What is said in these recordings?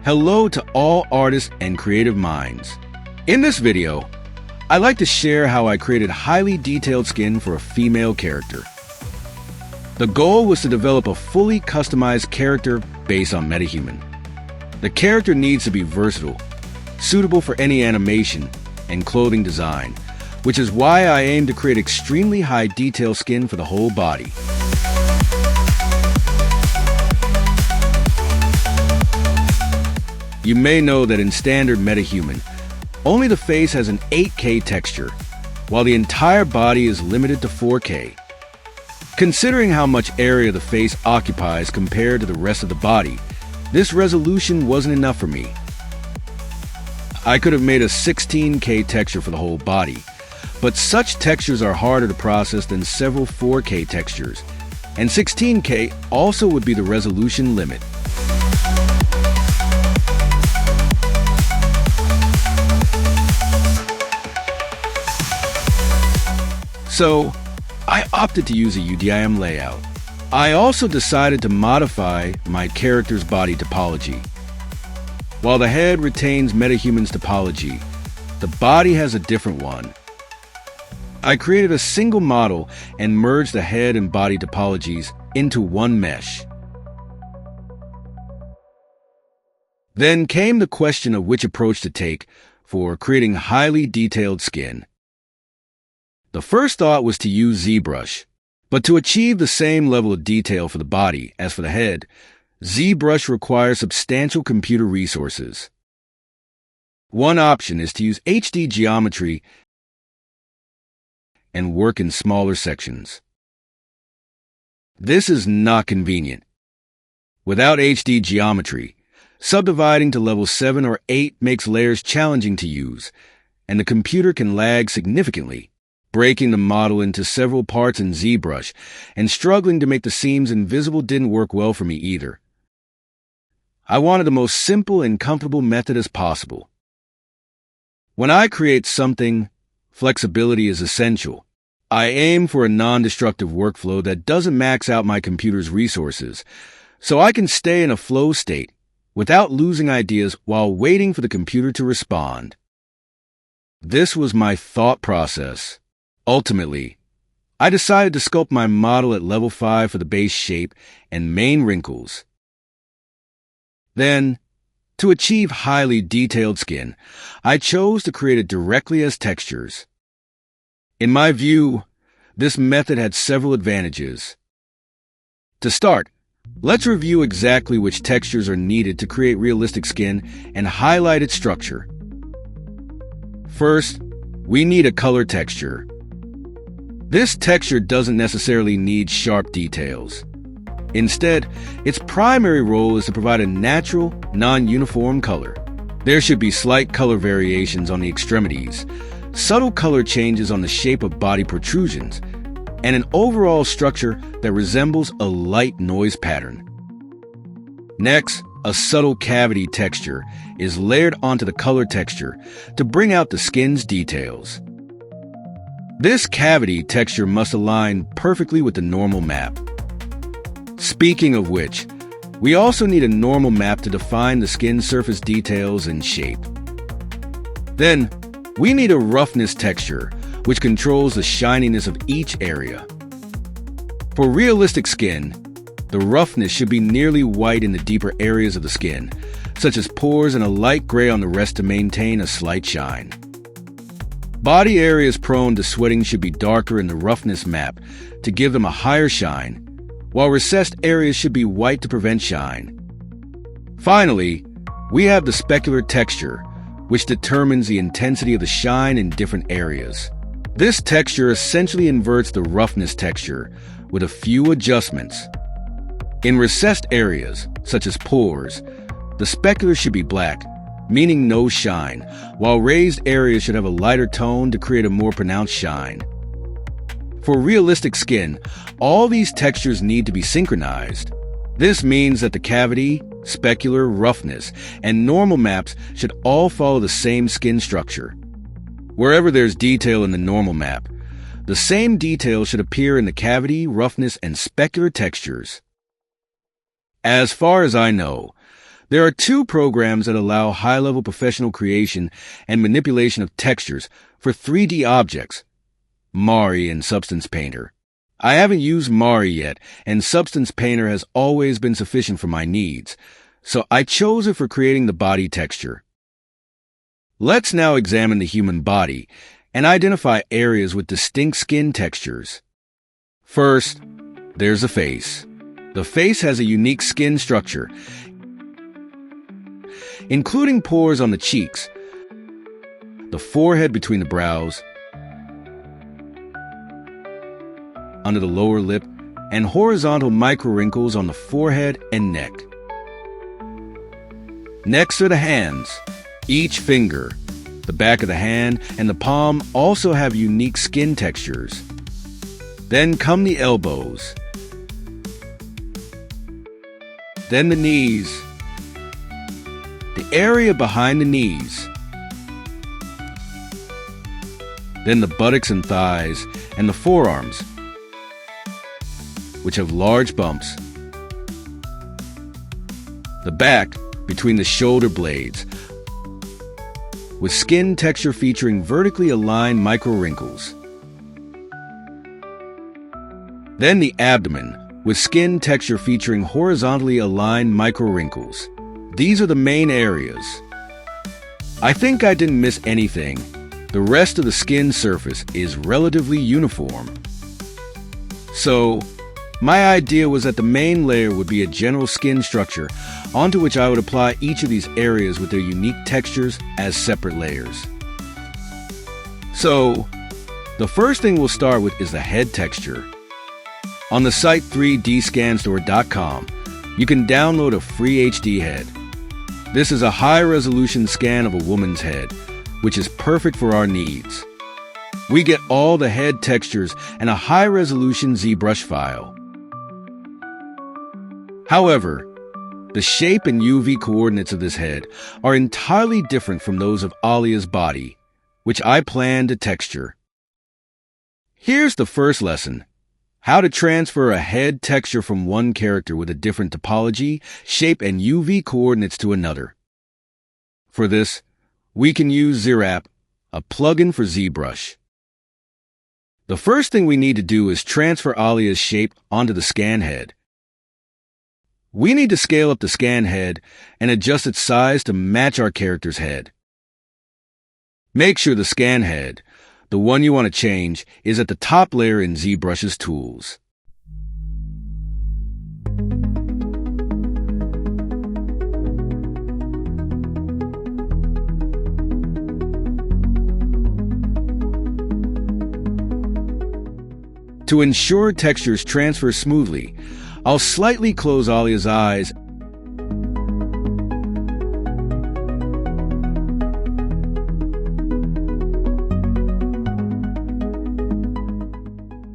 Hello to all artists and creative minds. In this video, I'd like to share how I created highly detailed skin for a female character. The goal was to develop a fully customized character based on MetaHuman. The character needs to be versatile, suitable for any animation and clothing design, which is why I aim to create extremely high detail skin for the whole body. You may know that in standard MetaHuman, only the face has an 8K texture, while the entire body is limited to 4K. Considering how much area the face occupies compared to the rest of the body, this resolution wasn't enough for me. I could have made a 16K texture for the whole body, but such textures are harder to process than several 4K textures, and 16K also would be the resolution limit. So, I opted to use a UDIM layout. I also decided to modify my character's body topology. While the head retains MetaHuman's topology, the body has a different one. I created a single model and merged the head and body topologies into one mesh. Then came the question of which approach to take for creating highly detailed skin. The first thought was to use ZBrush, but to achieve the same level of detail for the body as for the head, ZBrush requires substantial computer resources. One option is to use HD geometry and work in smaller sections. This is not convenient. Without HD geometry, subdividing to level 7 or 8 makes layers challenging to use, and the computer can lag significantly, breaking the model into several parts in ZBrush, and struggling to make the seams invisible didn't work well for me either. I wanted the most simple and comfortable method as possible. When I create something, flexibility is essential. I aim for a non-destructive workflow that doesn't max out my computer's resources, so I can stay in a flow state without losing ideas while waiting for the computer to respond. This was my thought process. Ultimately, I decided to sculpt my model at level 5 for the base shape and main wrinkles. Then, to achieve highly detailed skin, I chose to create it directly as textures. In my view, this method had several advantages. To start, let's review exactly which textures are needed to create realistic skin and highlight its structure. First, we need a color texture. This texture doesn't necessarily need sharp details. Instead, its primary role is to provide a natural, non-uniform color. There should be slight color variations on the extremities, subtle color changes on the shape of body protrusions, and an overall structure that resembles a light noise pattern. Next, a subtle cavity texture is layered onto the color texture to bring out the skin's details. This cavity texture must align perfectly with the normal map. Speaking of which, we also need a normal map to define the skin surface details and shape. Then, we need a roughness texture, which controls the shininess of each area. For realistic skin, the roughness should be nearly white in the deeper areas of the skin, such as pores, and a light gray on the rest to maintain a slight shine. Body areas prone to sweating should be darker in the roughness map to give them a higher shine, while recessed areas should be white to prevent shine. Finally, we have the specular texture, which determines the intensity of the shine in different areas. This texture essentially inverts the roughness texture with a few adjustments. In recessed areas, such as pores, the specular should be black, meaning no shine, while raised areas should have a lighter tone to create a more pronounced shine. For realistic skin, all these textures need to be synchronized. This means that the cavity, specular, roughness, and normal maps should all follow the same skin structure. Wherever there's detail in the normal map, the same detail should appear in the cavity, roughness, and specular textures. As far as I know, There are two programs that allow high-level professional creation and manipulation of textures for 3D objects, Mari and Substance Painter. I haven't used Mari yet, and Substance Painter has always been sufficient for my needs, so I chose it for creating the body texture. Let's now examine the human body and identify areas with distinct skin textures. First, there's the face. The face has a unique skin structure, including pores on the cheeks, the forehead between the brows, under the lower lip, and horizontal micro-wrinkles on the forehead and neck. Next are the hands. Each finger, the back of the hand, and the palm also have unique skin textures. Then come the elbows. Then the knees. The area behind the knees. Then the buttocks and thighs, and the forearms, which have large bumps. The back between the shoulder blades, with skin texture featuring vertically aligned micro-wrinkles. Then the abdomen, with skin texture featuring horizontally aligned micro-wrinkles. These are the main areas. I think I didn't miss anything. The rest of the skin surface is relatively uniform. So, my idea was that the main layer would be a general skin structure onto which I would apply each of these areas with their unique textures as separate layers. So, the first thing we'll start with is the head texture. On the site 3dscanstore.com, you can download a free HD head. This is a high-resolution scan of a woman's head, which is perfect for our needs. We get all the head textures and a high-resolution ZBrush file. However, the shape and UV coordinates of this head are entirely different from those of Alia's body, which I plan to texture. Here's the first lesson: how to transfer a head texture from one character with a different topology, shape, and UV coordinates to another. For this, we can use ZWrap, a plugin for ZBrush. The first thing we need to do is transfer Alia's shape onto the scan head. We need to scale up the scan head and adjust its size to match our character's head. Make sure the scan head, the one you want to change, is at the top layer in ZBrush's tools. To ensure textures transfer smoothly, I'll slightly close Alia's eyes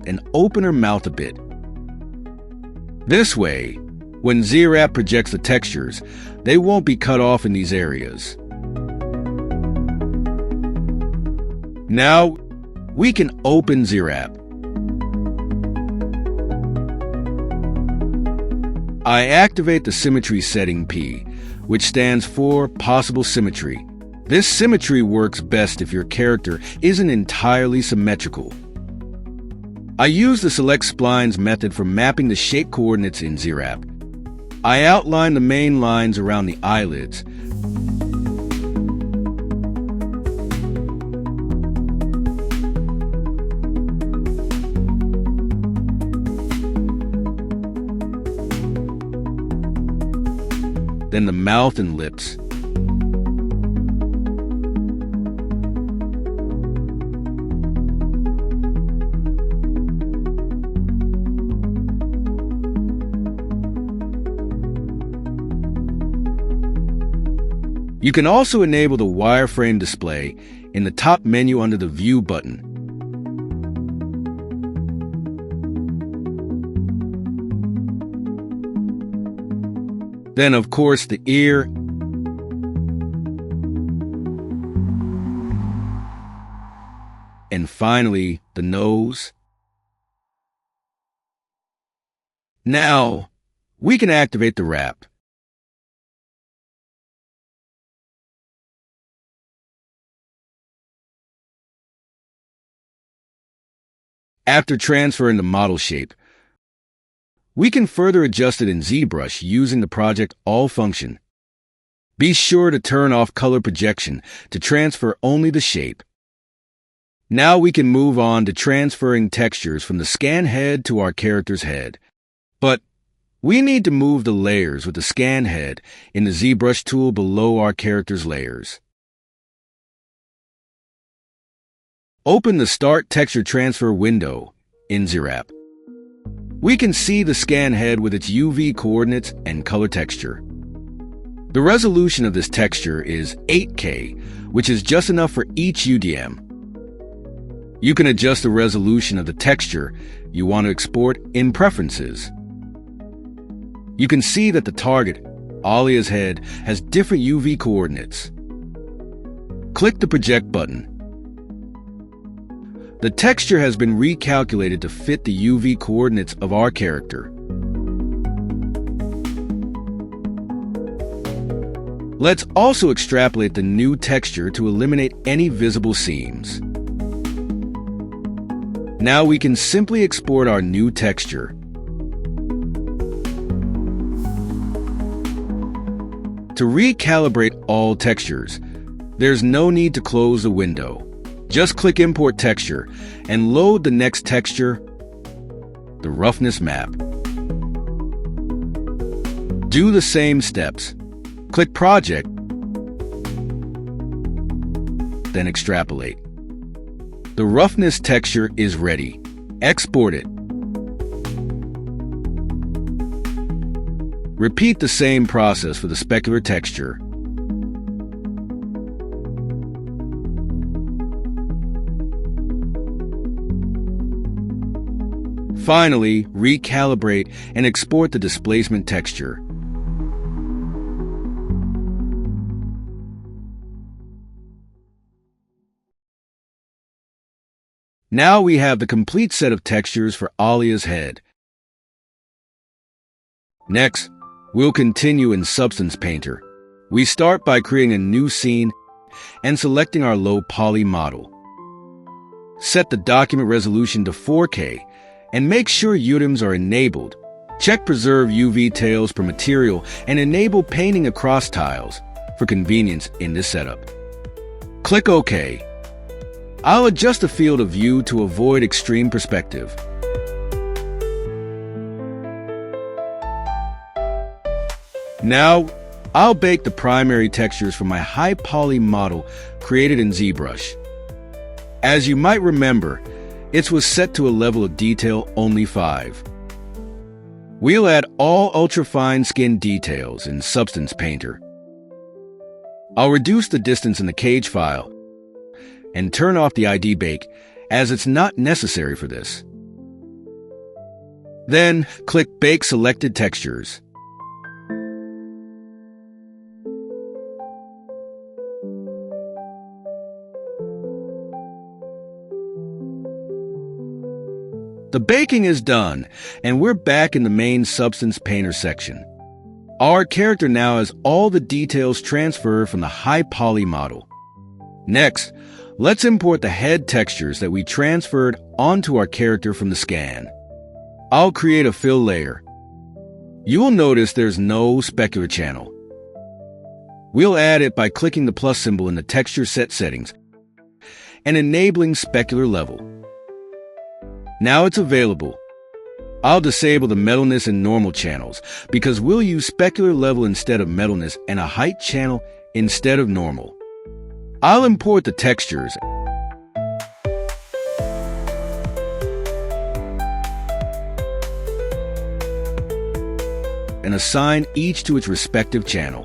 and open her mouth a bit. This way, when ZWrap projects the textures, they won't be cut off in these areas. Now, we can open ZWrap. I activate the Symmetry setting P, which stands for Possible Symmetry. This symmetry works best if your character isn't entirely symmetrical. I use the Select Splines method for mapping the shape coordinates in ZWrap. I outline the main lines around the eyelids. Then the mouth and lips. You can also enable the wireframe display in the top menu under the View button. Then, of course, the ear and finally, the nose. Now, we can activate the wrap. After transferring the model shape, we can further adjust it in ZBrush using the Project All function. Be sure to turn off color projection to transfer only the shape. Now we can move on to transferring textures from the scan head to our character's head. But we need to move the layers with the scan head in the ZBrush tool below our character's layers. Open the Start Texture Transfer window in ZWrap. We can see the scan head with its UV coordinates and color texture. The resolution of this texture is 8K, which is just enough for each UDIM. You can adjust the resolution of the texture you want to export in Preferences. You can see that the target, Alia's head, has different UV coordinates. Click the Project button. The texture has been recalculated to fit the UV coordinates of our character. Let's also extrapolate the new texture to eliminate any visible seams. Now we can simply export our new texture. To recalibrate all textures, there's no need to close the window. Just click Import Texture and load the next texture, the roughness map. Do the same steps. Click Project, then extrapolate. The roughness texture is ready. Export it. Repeat the same process for the specular texture. Finally, recalibrate and export the displacement texture. Now we have the complete set of textures for Alia's head. Next, we'll continue in Substance Painter. We start by creating a new scene and selecting our low poly model. Set the document resolution to 4K and make sure UDIMs are enabled. Check Preserve UV Tails per material and enable painting across tiles for convenience in this setup. Click OK. I'll adjust the field of view to avoid extreme perspective. Now, I'll bake the primary textures from my high poly model created in ZBrush. As you might remember, it was set to a level of detail only 5. We'll add all ultra-fine skin details in Substance Painter. I'll reduce the distance in the cage file and turn off the ID bake, as it's not necessary for this. Then, click Bake Selected Textures. The baking is done, and we're back in the main Substance Painter section. Our character now has all the details transferred from the high poly model. Next, let's import the head textures that we transferred onto our character from the scan. I'll create a fill layer. You will notice there's no specular channel. We'll add it by clicking the plus symbol in the texture set settings and enabling specular level. Now it's available. I'll disable the metalness and normal channels because we'll use specular level instead of metalness and a height channel instead of normal. I'll import the textures and assign each to its respective channel.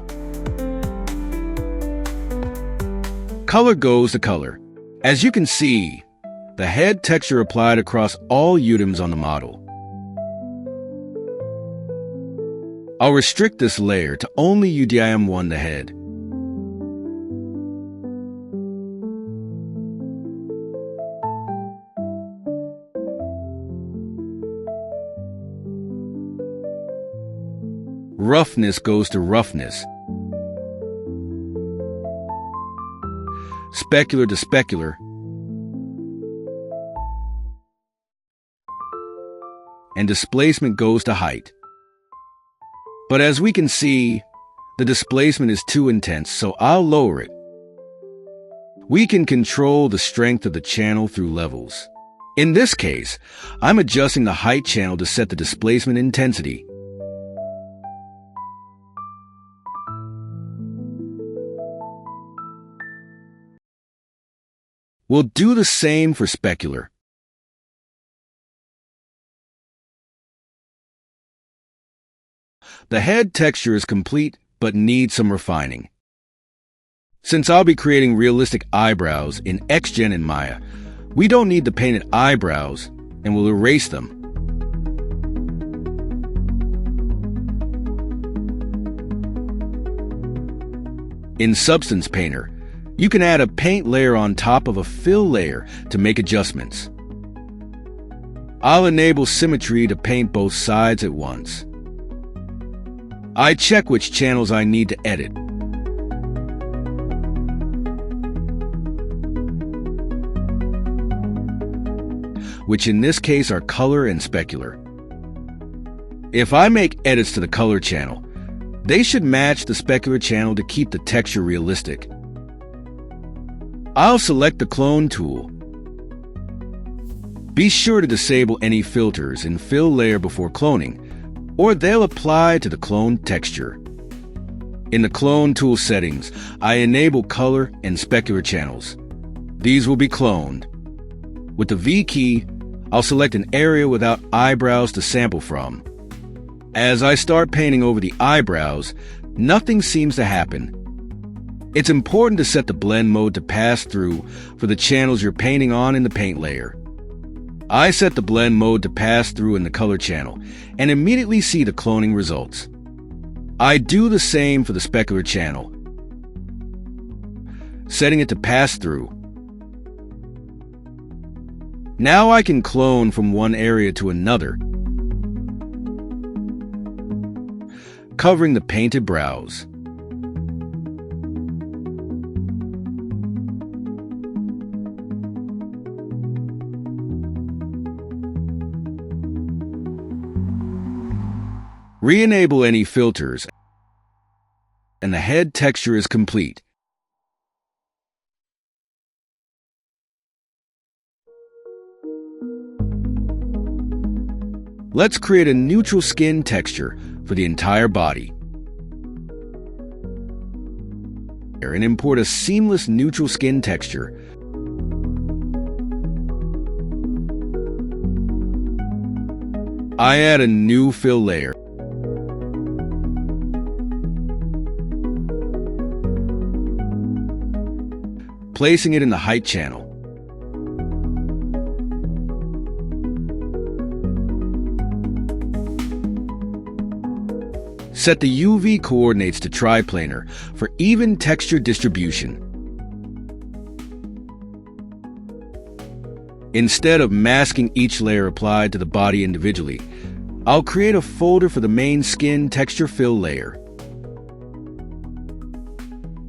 Color goes to color. As you can see, the head texture applied across all UDIMs on the model. I'll restrict this layer to only UDIM 1, the head. Roughness goes to roughness. Specular to specular. and displacement goes to height. But as we can see, the displacement is too intense, so I'll lower it. We can control the strength of the channel through levels. In this case, I'm adjusting the height channel to set the displacement intensity. We'll do the same for specular. The head texture is complete, but needs some refining. Since I'll be creating realistic eyebrows in XGen and Maya, we don't need the painted eyebrows, and we'll erase them. In Substance Painter, you can add a paint layer on top of a fill layer to make adjustments. I'll enable symmetry to paint both sides at once. I check which channels I need to edit. Which in this case are color and specular. If I make edits to the color channel, they should match the specular channel to keep the texture realistic. I'll select the clone tool. Be sure to disable any filters in fill layer before cloning, or they'll apply to the clone texture. In the clone tool settings, I enable color and specular channels. These will be cloned. With the V key, I'll select an area without eyebrows to sample from. As I start painting over the eyebrows, nothing seems to happen. It's important to set the blend mode to pass through for the channels you're painting on in the paint layer. I set the blend mode to pass through in the color channel and immediately see the cloning results. I do the same for the specular channel, setting it to pass through. Now I can clone from one area to another, covering the painted brows. Re-enable any filters, and the head texture is complete. Let's create a neutral skin texture for the entire body. And import a seamless neutral skin texture. I add a new fill layer. Placing it in the height channel. Set the UV coordinates to triplanar for even texture distribution. Instead of masking each layer applied to the body individually, I'll create a folder for the main skin texture fill layer.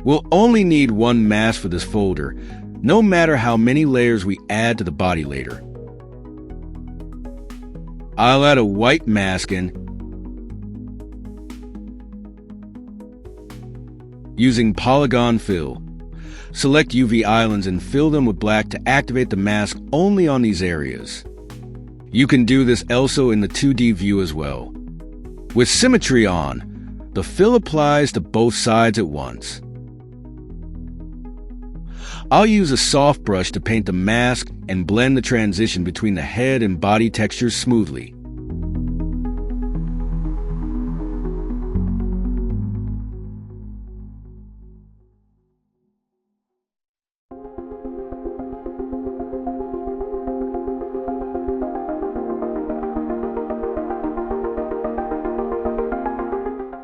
We'll only need one mask for this folder, no matter how many layers we add to the body later. I'll add a white mask in, using polygon fill. Select UV islands and fill them with black to activate the mask only on these areas. You can do this also in the 2D view as well. With symmetry on, the fill applies to both sides at once. I'll use a soft brush to paint the mask and blend the transition between the head and body textures smoothly.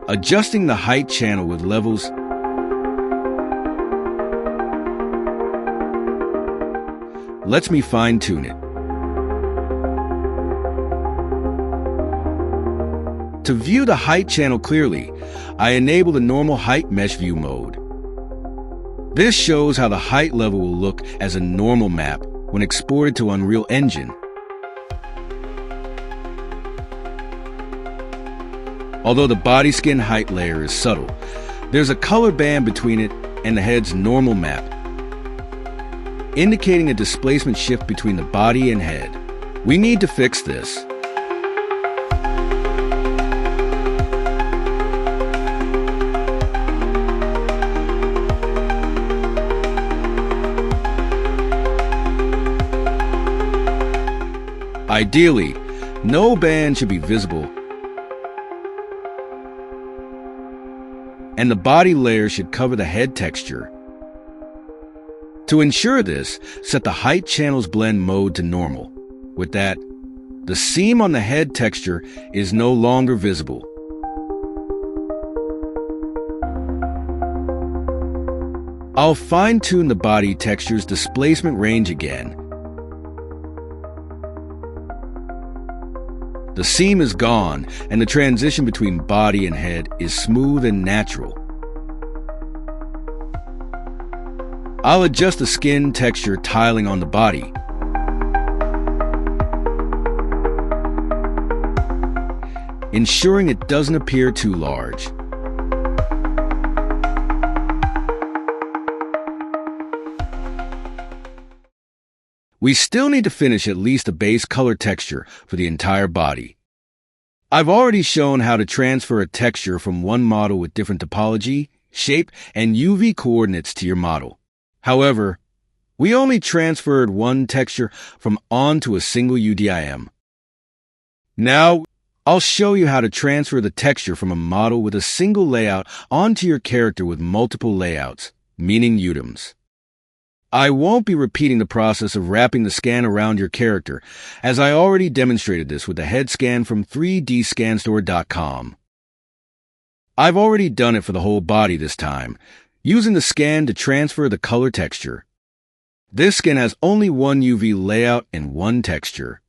Adjusting the height channel with levels lets me fine-tune it. To view the height channel clearly, I enable the normal height mesh view mode. This shows how the height level will look as a normal map when exported to Unreal Engine. Although the body skin height layer is subtle, there's a color band between it and the head's normal map, indicating a displacement shift between the body and head. We need to fix this. Ideally, no band should be visible, and the body layer should cover the head texture. To ensure this, set the height channels blend mode to normal. With that, the seam on the head texture is no longer visible. I'll fine-tune the body texture's displacement range again. The seam is gone, and the transition between body and head is smooth and natural. I'll adjust the skin texture tiling on the body. Ensuring it doesn't appear too large. We still need to finish at least a base color texture for the entire body. I've already shown how to transfer a texture from one model with different topology, shape, and UV coordinates to your model. However, we only transferred one texture from onto a single UDIM. Now, I'll show you how to transfer the texture from a model with a single layout onto your character with multiple layouts, meaning UDIMs. I won't be repeating the process of wrapping the scan around your character, as I already demonstrated this with the head scan from 3dscanstore.com. I've already done it for the whole body this time, using the scan to transfer the color texture. This skin has only one UV layout and one texture.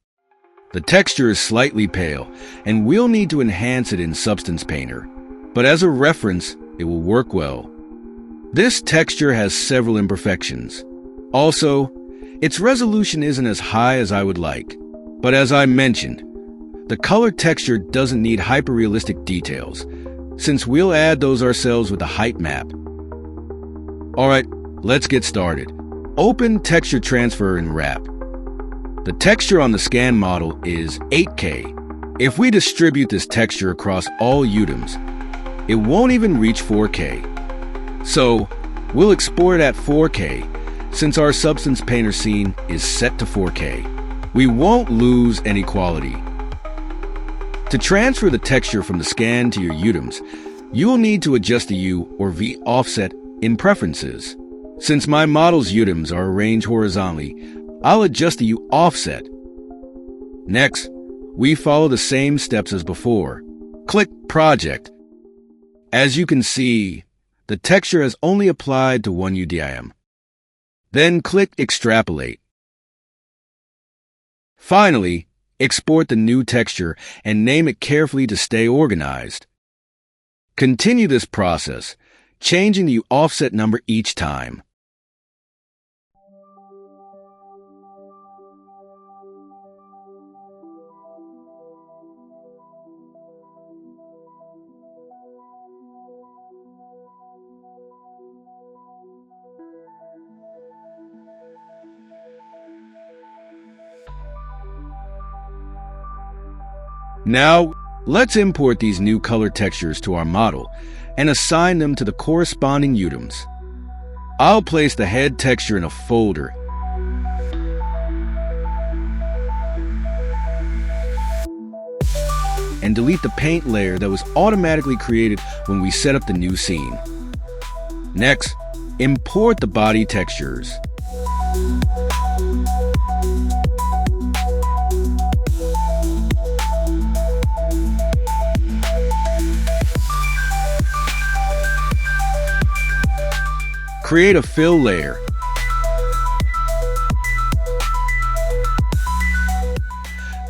The texture is slightly pale, and we'll need to enhance it in Substance Painter, but as a reference, it will work well. This texture has several imperfections. Also, its resolution isn't as high as I would like, but as I mentioned, the color texture doesn't need hyper-realistic details, since we'll add those ourselves with the height map. Alright, let's get started. Open Texture Transfer and Wrap. The texture on the scan model is 8K. If we distribute this texture across all UDIMs, it won't even reach 4K. So, we'll export it at 4K, since our Substance Painter scene is set to 4K. We won't lose any quality. To transfer the texture from the scan to your UDIMs, you will need to adjust the U or V offset in Preferences. Since my model's UDIMs are arranged horizontally, I'll adjust the U offset. Next, we follow the same steps as before. Click Project. As you can see, the texture has only applied to one UDIM. Then click Extrapolate. Finally, export the new texture and name it carefully to stay organized. Continue this process, changing the offset number each time. Now, let's import these new color textures to our model and assign them to the corresponding UDIMs. I'll place the head texture in a folder and delete the paint layer that was automatically created when we set up the new scene. Next, import the body textures. Create a fill layer.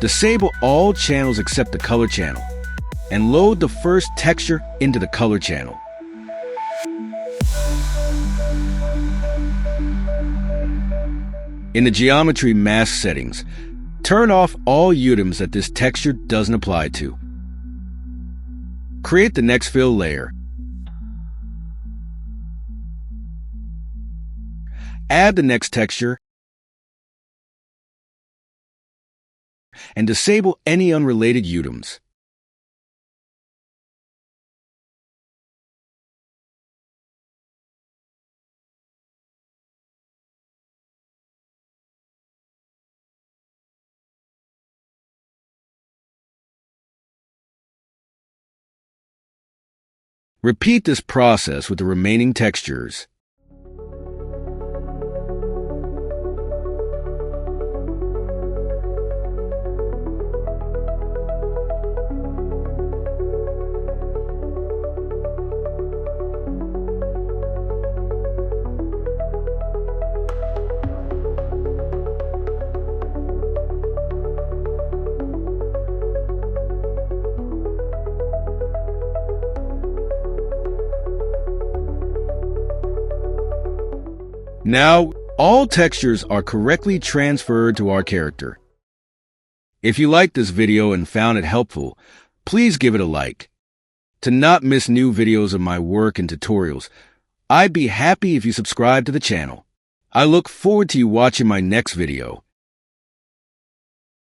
Disable all channels except the color channel, and load the first texture into the color channel. In the geometry mask settings, turn off all UDIMs that this texture doesn't apply to. Create the next fill layer. Add the next texture and disable any unrelated UDIMs. Repeat this process with the remaining textures. Now, all textures are correctly transferred to our character. If you liked this video and found it helpful, please give it a like. To not miss new videos of my work and tutorials, I'd be happy if you subscribe to the channel. I look forward to you watching my next video.